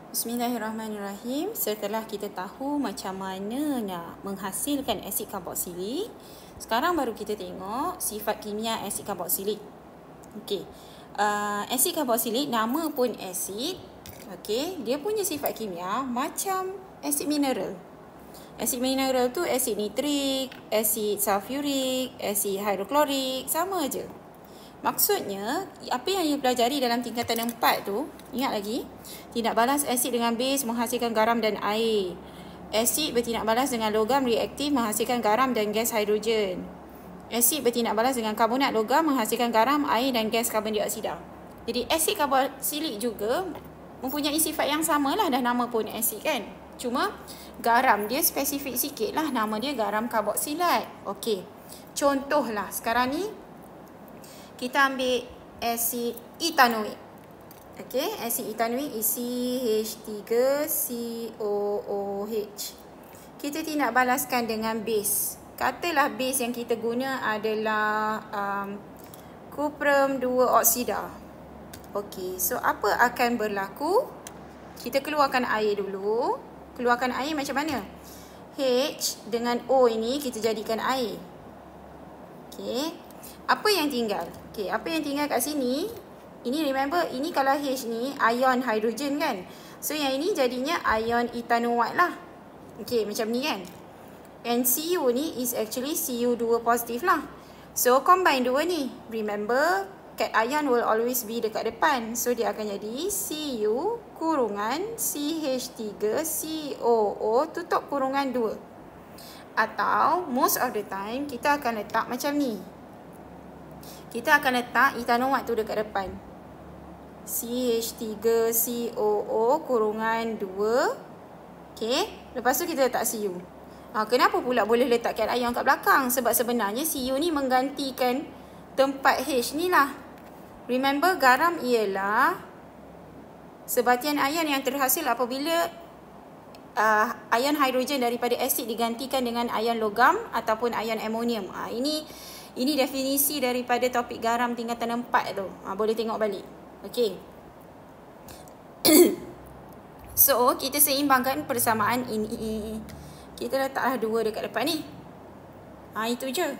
Bismillahirrahmanirrahim. Setelah kita tahu macam mana nak menghasilkan asid karboksilik, sekarang baru kita tengok sifat kimia asid karboksilik. Okey. Asid karboksilik nama pun asid. Okey, dia punya sifat kimia macam asid mineral. Asid mineral tu asid nitrik, asid sulfurik, asid hidroklorik, sama aja. Maksudnya, apa yang you pelajari dalam tingkatan 4 tu, ingat lagi, tindak balas asid dengan base menghasilkan garam dan air. Asid bertindak balas dengan logam reaktif menghasilkan garam dan gas hidrogen. Asid bertindak balas dengan karbonat logam menghasilkan garam, air dan gas karbon dioksida. Jadi, asid karboksilik juga mempunyai sifat yang sama lah, dah nama pun asid kan. Cuma, garam dia spesifik sikit lah, nama dia garam karboksilat. Okey, contohlah sekarang ni, kita ambil asid etanoik. Okey, asid etanoik isi H3COOH. Kita tindak balaskan dengan base. Katalah base yang kita guna adalah kuprum 2 oksida. Okey, so apa akan berlaku? Kita keluarkan air dulu. Keluarkan air macam mana? H dengan O ini kita jadikan air. Okey. Apa yang tinggal? Okey, apa yang tinggal kat sini? Ini remember, ini kalau H ni ion hidrogen kan. So yang ini jadinya ion etanoate lah. Okey, macam ni kan. And Cu ni is actually Cu2 positif lah. So combine dua ni. Remember, cat ion will always be dekat depan. So dia akan jadi Cu kurungan CH3COO tutup kurungan 2. Atau most of the time kita akan letak macam ni. Kita akan letak etanoate tu dekat depan. CH3COO kurungan 2. Okey. Lepas tu kita letak Cu. Kenapa pula boleh letak cat ion kat belakang? Sebab sebenarnya Cu ni menggantikan tempat H ni lah. Remember, garam ialah sebatian ion yang terhasil apabila ion hidrogen daripada asid digantikan dengan ion logam ataupun ion amonium. Ini definisi daripada topik garam tingkatan 4 tu. Boleh tengok balik. Okey. So, kita seimbangkan persamaan ini. Kita letaklah 2 dekat depan ni. Itu je.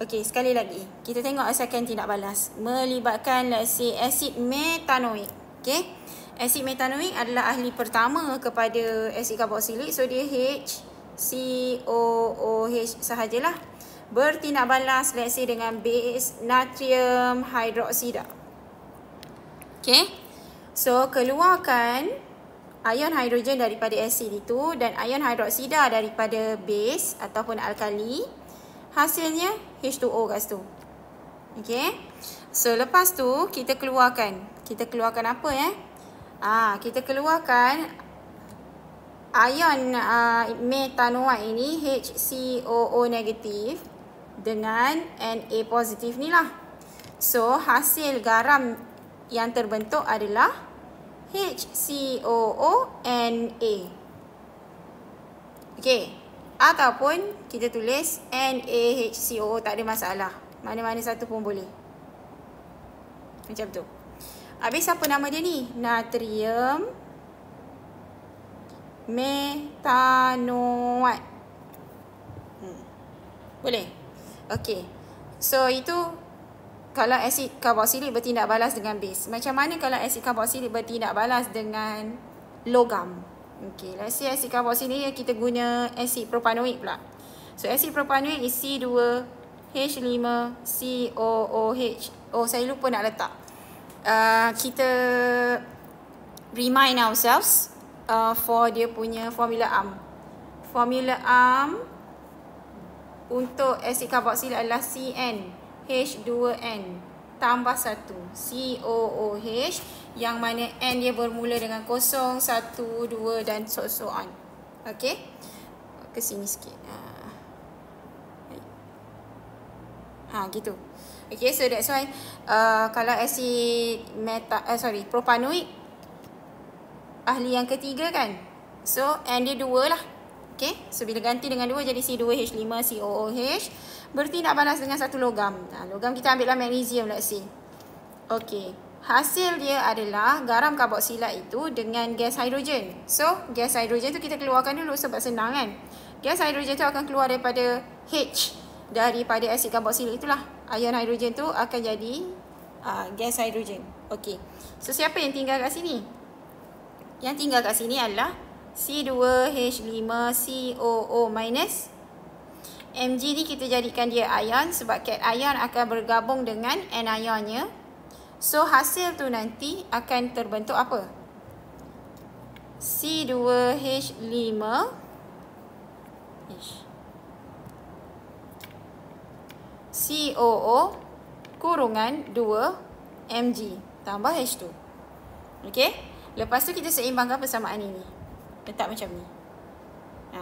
Okey, sekali lagi. Kita tengok asalkan tindak balas. Melibatkan, let's say, asid metanoik. Okey. Asid metanoik adalah ahli pertama kepada asid karboksilik. So, dia HCOOH sahajalah. Bertindak balas, let's say, dengan base natrium hidroksida. Okay. So, keluarkan ion hidrogen daripada asid itu dan ion hidroksida daripada base ataupun alkali. Hasilnya H2O kat situ. Okay. So, lepas tu, kita keluarkan. Kita keluarkan apa ya? Kita keluarkan ion metanoate ini HCOO negatif dengan Na positif ni lah. So, hasil garam yang terbentuk adalah HCOONA. Okey. Ataupun kita tulis NaHCOO, tak ada masalah. Mana-mana satu pun boleh. Macam tu. Habis apa nama dia ni? Natrium metanoate. Boleh? Okey. So, itu kalau asid karboksilik bertindak balas dengan base. Macam mana kalau asid karboksilik bertindak balas dengan logam? Okey, let's say asid karboksilik kita guna asid propanoik pula. So, asid propanoik is C2H5COOH. Saya lupa nak letak. Kita remind ourselves for dia punya formula ARM. Formula ARM untuk asid karboksilik adalah CnH2n tambah 1 COOH, yang mana N dia bermula dengan 0, 1, 2 dan so on. Okey. Ke sini sikit. Gitu. Okay, so that's why kalau asid propanoik ahli yang ketiga kan. So N dia 2 lah. Okay, so bila ganti dengan 2 jadi C2H5COOH. Bertindak balas dengan satu logam. Logam kita ambillah magnesium, let's say. Okay, hasil dia adalah garam karboksilat itu dengan gas hidrogen. So, gas hidrogen tu kita keluarkan dulu sebab senang kan. Gas hidrogen tu akan keluar daripada H, daripada asid karboksilik itulah. Ion hidrogen tu akan jadi gas hidrogen. Okey. So, siapa yang tinggal kat sini? Yang tinggal kat sini adalah C2H5COO minus. Mg ni kita jadikan dia ion sebab cation ion akan bergabung dengan anion-nya. So, hasil tu nanti akan terbentuk apa? C2H5 COO kurungan 2 Mg tambah H2. Okey? Lepas tu kita seimbangkan persamaan ini. Letak macam ni.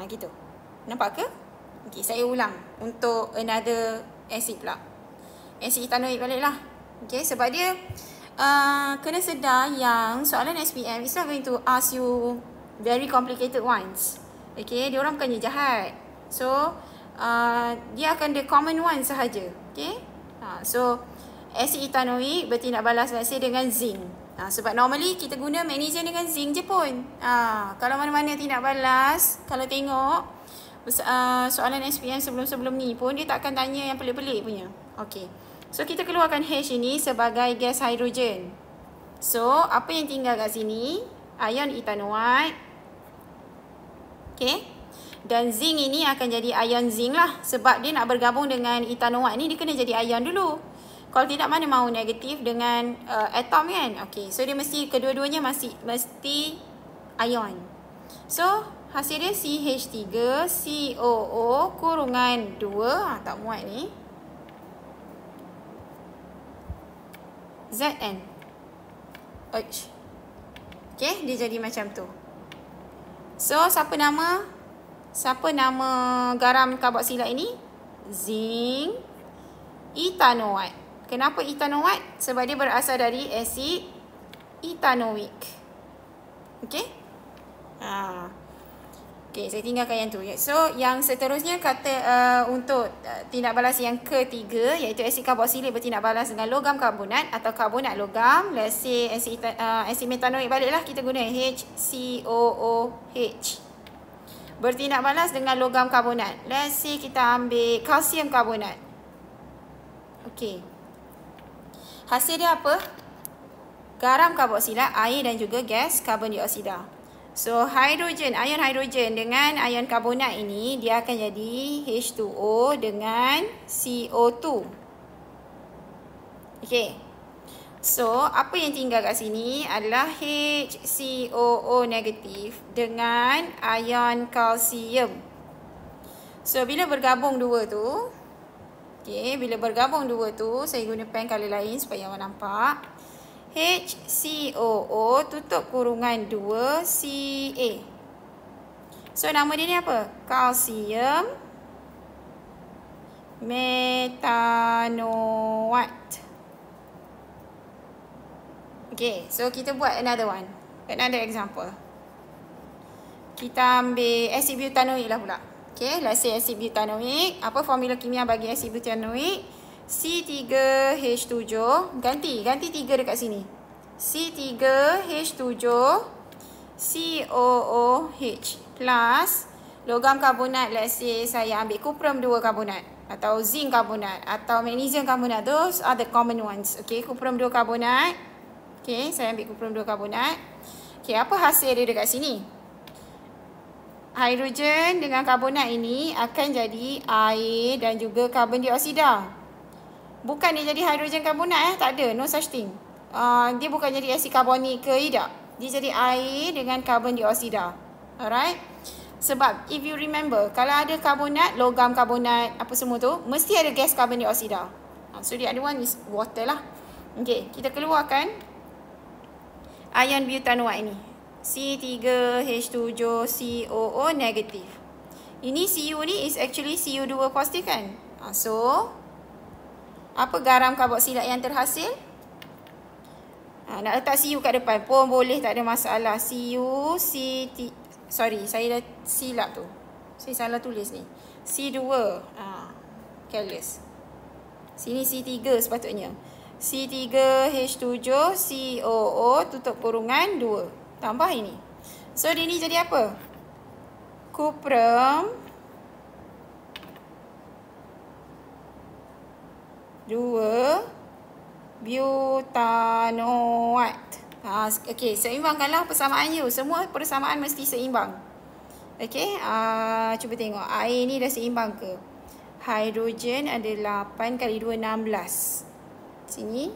Gitu. Nampak ke? Okey, saya ulang untuk another acid pula. Acid etanoik balik lah. Okey, sebab dia kena sedar yang soalan SPM is not going to ask you very complicated ones. Okey, dia orang bukannya jahat. So, dia akan the common one sahaja. Okey? So, acid etanoik bertindak balas let's say dengan zinc. Sebab normally kita guna magnesium dengan zinc je pun. Kalau mana-mana tindak balas, kalau tengok soalan SPM sebelum-sebelum ni pun dia tak akan tanya yang pelik-pelik punya. Okey. So, kita keluarkan H ini sebagai gas hidrogen. So, apa yang tinggal kat sini? Ion etanoate. Okey. Dan zinc ini akan jadi ion zinc lah. Sebab dia nak bergabung dengan etanoate ni, dia kena jadi ion dulu. Kalau tidak, mana mahu negatif dengan atom kan? Okey, so dia mesti, kedua-duanya mesti ion. So, hasil dia CH3COO kurungan 2, tak muat ni, Zn. Okey, dia jadi macam tu. So, siapa nama garam karboksilat ini? Zinc etanoate. Kenapa etanoate? Sebab dia berasal dari asid etanoik. Okey? Okey, saya tinggalkan yang tu. So, yang seterusnya kata untuk tindak balas yang ketiga, iaitu asid karboksilik bertindak balas dengan logam karbonat atau karbonat logam. Let's say asid metanoik baliklah, kita guna HCOOH. Bertindak balas dengan logam karbonat. Let's say kita ambil kalsium karbonat. Okey. Hasil dia apa? Garam karboksilat, air dan juga gas karbon dioksida. So, hidrogen, ion hidrogen dengan ion karbonat ini, dia akan jadi H2O dengan CO2. Okey. So, apa yang tinggal kat sini adalah HCOO negatif dengan ion kalsium. So, bila bergabung dua tu, okey, bila bergabung dua tu, saya guna pen color lain supaya awak nampak. HCOO tutup kurungan 2 Ca. So, nama dia ni apa? Kalsium metanoate. Okay, so kita buat another one. Another example. Kita ambil asid butanoik lah pula. Okay, let's say asid butanoik. Apa formula kimia bagi asid butanoik? C3H7. Ganti 3 dekat sini. C3H7 COOH plus logam karbonat. Let's say saya ambil kuprum 2 karbonat atau zinc karbonat atau magnesium karbonat. Those are the common ones. Okay, kuprum 2 karbonat. Okay, saya ambil kuprum 2 karbonat. Okay, apa hasil dia dekat sini? Hidrogen dengan karbonat ini akan jadi air dan juga karbon dioksida. Bukan dia jadi hidrogen karbonat tak ada, no such thing. Dia bukan jadi asid karbonik ke tidak. Dia jadi air dengan karbon dioksida. Alright? Sebab if you remember, kalau ada karbonat, logam karbonat, apa semua tu, mesti ada gas karbon dioksida. So the other one is water lah. Okay, kita keluarkan ion butanoate ini. C3H7COO negatif. Ini Cu ni is actually Cu2 positif kan? So, apa garam karboksilat yang terhasil? Nak letak Cu kat depan pun boleh, tak ada masalah. Sorry, saya dah silap tu. Saya salah tulis ni. C2. Careless. Sini C3 sepatutnya. C3H7COO tutup kurungan 2. Tambah ini. So, dia ni jadi apa? Cuprum 2 butanoate. Okey, seimbangkanlah persamaan you. Semua persamaan mesti seimbang. Okey, cuba tengok. Air ni dah seimbang ke? Hidrogen ada 8 kali 2, 16. Sini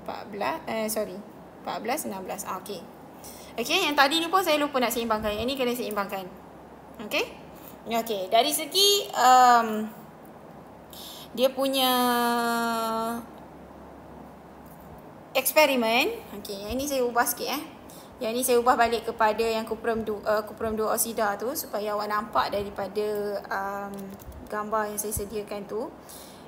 14, 16. Okey. Okey, yang tadi ni pun saya lupa nak seimbangkan. Yang ni kena seimbangkan. Okey? Okey, dari segi dia punya eksperimen. Okey, yang ni saya ubah sikit Yang ni saya ubah balik kepada yang cuprum 2 oksida tu supaya awak nampak daripada gambar yang saya sediakan tu.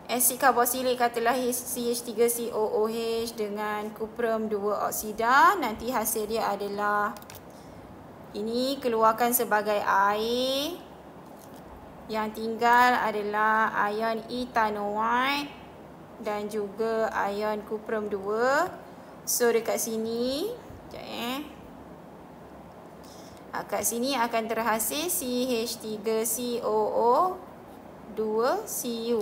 Asid karboksilik katalah CH3COOH dengan cuprum 2 oksida. Nanti hasil dia adalah ini keluarkan sebagai air. Yang tinggal adalah ion ethanoate dan juga ion cuprum 2. So dekat sini, kat sini akan terhasil CH3COO2Cu.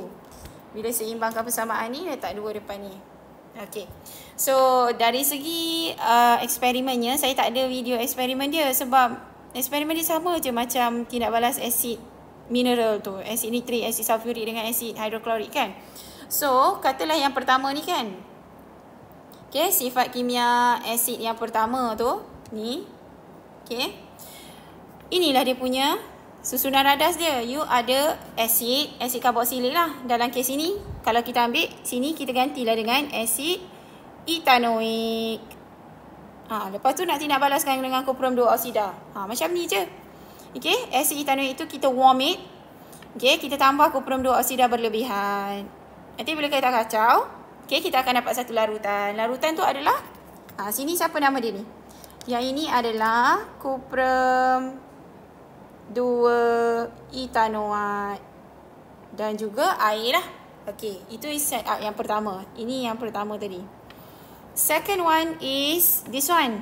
Bila seimbangkan persamaan ni, letak 2 depan ni. Okey. So dari segi eksperimennya, saya tak ada video eksperimen dia sebab eksperimen dia sama je macam tindak balas asid mineral tu, asid nitrik, asid sulfurik dengan asid hidroklorik kan. So katalah yang pertama ni kan, okey, sifat kimia asid yang pertama tu ni, okey, inilah dia punya susunan radas dia. You ada asid karboksilik lah. Dalam kes ini, kalau kita ambil sini, kita gantilah dengan asid ethanoik. Lepas tu nak tindak balaskan dengan cuprum 2 oksida. Macam ni je. Okey, asid ethanoik itu kita warm it. Okey, kita tambah cuprum 2 oksida berlebihan. Nanti bila kita kacau, okey, kita akan dapat satu larutan. Larutan tu adalah sini siapa nama dia ni? Yang ini adalah cuprum 2 ethanoate dan juga air lah. Okey, itu is set up yang pertama. Ini yang pertama tadi. Second one is this one.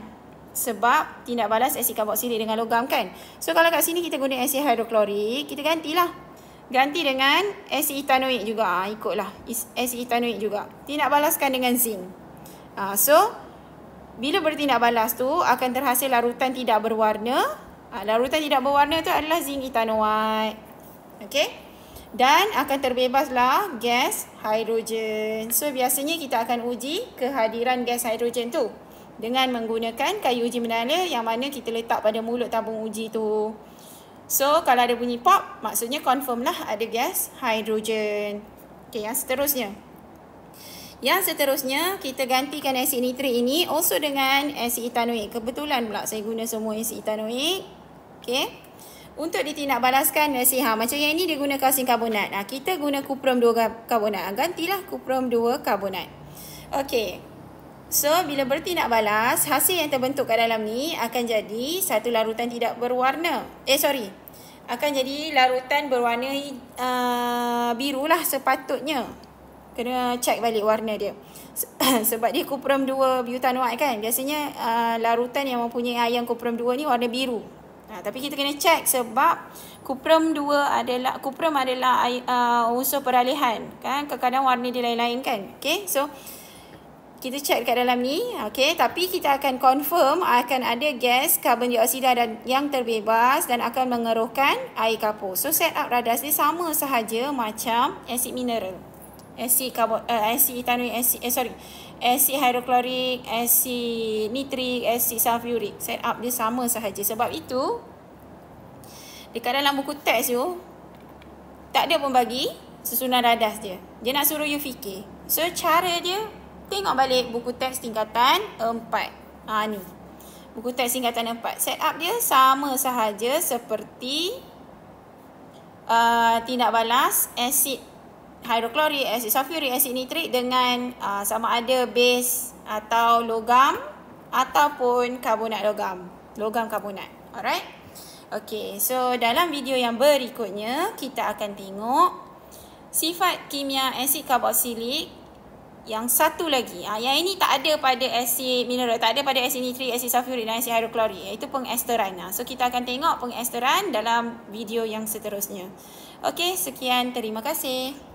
Sebab tindak balas asid karboksilik dengan logam kan. So kalau kat sini kita guna asid hidroklorik, kita gantilah. Ganti dengan asid ethanoik juga. Ikutlah asid ethanoik juga. Tindak balaskan dengan zinc. So bila bertindak balas tu akan terhasil larutan tidak berwarna. Larutan tidak berwarna tu adalah zinc ethanoate. Okey. Dan akan terbebaslah gas hidrogen. So biasanya kita akan uji kehadiran gas hidrogen tu dengan menggunakan kayu uji menala yang mana kita letak pada mulut tabung uji tu. So kalau ada bunyi pop, maksudnya confirm lah ada gas hidrogen. Okey, yang seterusnya. Yang seterusnya, kita gantikan asid nitrik ini also dengan asid ethanoik. Kebetulan pula saya guna semua asid ethanoik. Okey. Untuk ditindak balaskan asid, macam yang ini dia guna kalsium karbonat. Kita guna cuprum 2 karbonat. Gantilah cuprum 2 karbonat. Okey. So, bila bertindak balas, hasil yang terbentuk kat dalam ni akan jadi satu larutan tidak berwarna. Akan jadi larutan berwarna biru lah sepatutnya. Kena check balik warna dia. Sebab dia cuprum 2 butanoate kan. Biasanya larutan yang mempunyai ion cuprum 2 ni warna biru. Tapi kita kena check sebab cuprum adalah unsur peralihan kan. Kadang-kadang warna dia lain-lain kan. Okey. So kita check kat dalam ni. Okey, tapi kita akan confirm akan ada gas karbon dioksida yang terbebas dan akan mengeruhkan air kapur. So set up radas dia sama sahaja macam asid mineral. Asid ethanoik, asid hidroklorik, asid nitrik, asid sulfurik. Set up dia sama sahaja. Sebab itu dekat dalam buku teks tu tak ada pun bagi susunan radas dia. Dia nak suruh you fikir. So cara dia, tengok balik buku teks tingkatan 4. Ni. Buku teks tingkatan 4. Set up dia sama sahaja seperti tindak balas asid hidroklorik, asid sulfurik, asid nitrik dengan sama ada base atau logam ataupun karbonat logam. Logam karbonat. Alright? Okey, so dalam video yang berikutnya kita akan tengok sifat kimia asid karboksilik Yang satu lagi, yang ini tak ada pada asid mineral, tak ada pada asid nitrik, asid sulfurik dan asid hidroklorik, iaitu pengesteran. So kita akan tengok pengesteran dalam video yang seterusnya. Okey, sekian, terima kasih.